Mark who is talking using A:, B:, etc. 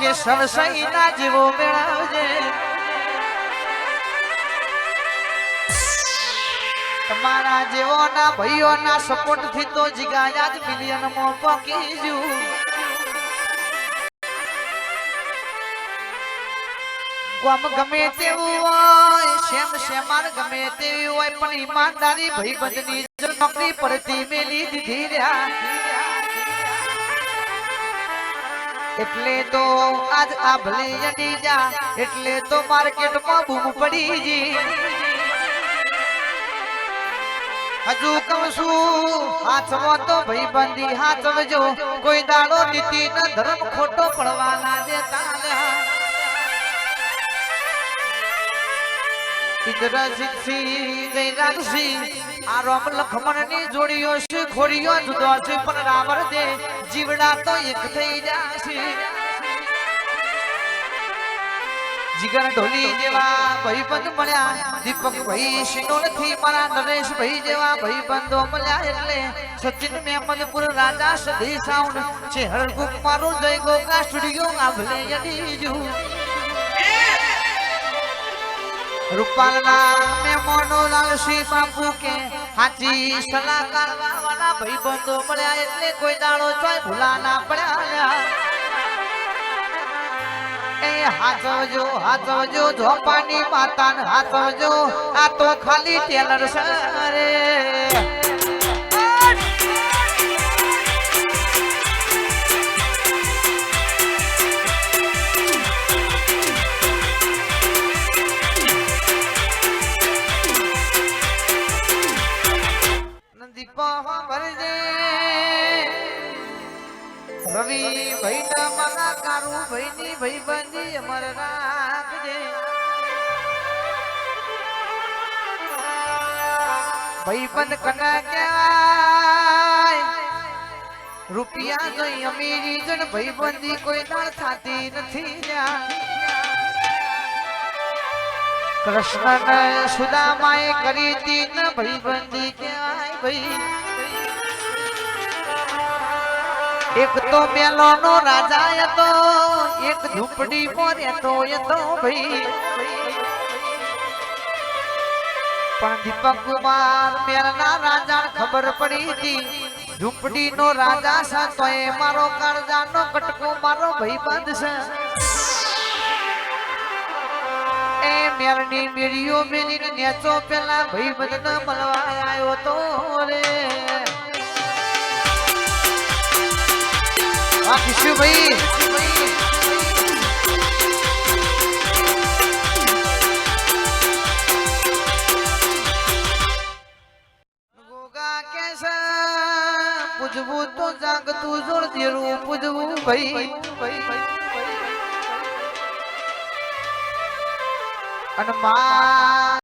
A: કે સરસઈના જેવો મેળવજે તમારા જેવોના ભાઈઓના સપોર્ટ થી તો જીગાયા જ મિલિયન માં પહોંચી જુ ગમે તેવું હોય શેમ શેમાર ગમે તેવી હોય પણ ઈમાનદારી ભાઈબંધની નોકરી પરથી મેલી દીધી રહ્યા એટલે તો આજ આ ભલે જડી જા એટલે તો માર્કેટમાં બૂમ પડી જી હજુ કહું છું હાથમાં તો ભાઈબંધી હાથવજો કોઈ દાડો નીતિ ન ધર્મ ખોટો પડવા ના દેતા જોડીઓ છે ખોડીઓ જુદો છે પણ રાવણ દે જીવડા તો એક થઈ જાશે જીગર ઢોલી જેવા ભાઈબંધ મળ્યા દીપક ભાઈ શિનોલ થી મારા નરેશ ભાઈ જેવા ભાઈબંધો મળ્યા એટલે સચિન મેમનપુર રાજા સધી સાઉન્ડ છે હરગુપ મારું જય ગોગા સ્ટુડિયો આભલે યડીજુ રૂપાલના મેમોનો લાલસી બાપુ કે હાજી સલાહકાર વાળા ભાઈબંધો મળ્યા એટલે કોઈ દાડો ચોય ભૂલા ના પડ્યા એ હાથવજો ઝોપાની માતાને હાથવજો આ તો ખાલી ટેલર સરે રવિ ભાઈ ના મના કારું ભાઈ ની ભાઈબંધી અમર રાખજે ભાઈબંધ કના કહેવાય રૂપિયા જોઈ અમીરી જન ભાઈબંધી કોઈ દાળ થાતી નથી કૃષ્ણ સુદામાએ કરી હતી ન ભાઈબંધી કહેવાય ભાઈ એક તો મેલો નો રાજા હતો એક ઝૂંપડી માં રહેતો હતો ભાઈ પણ દીપક કુમાર મેલના રાજા ખબર પડી હતી ઝૂંપડી નો રાજા છે તો એ મારો કરજાનો કટકો મારો ભાઈબંધ છે એ મેલની મેરીઓ મેલીને નેચો પેલા ભાઈબંધ ને મળવા આવ્યો તો રે કિશુ ભાઈ ગોગા કેસા પૂજવું તો જાગતું જોડ દેરું પૂજવું ભાઈ અને મા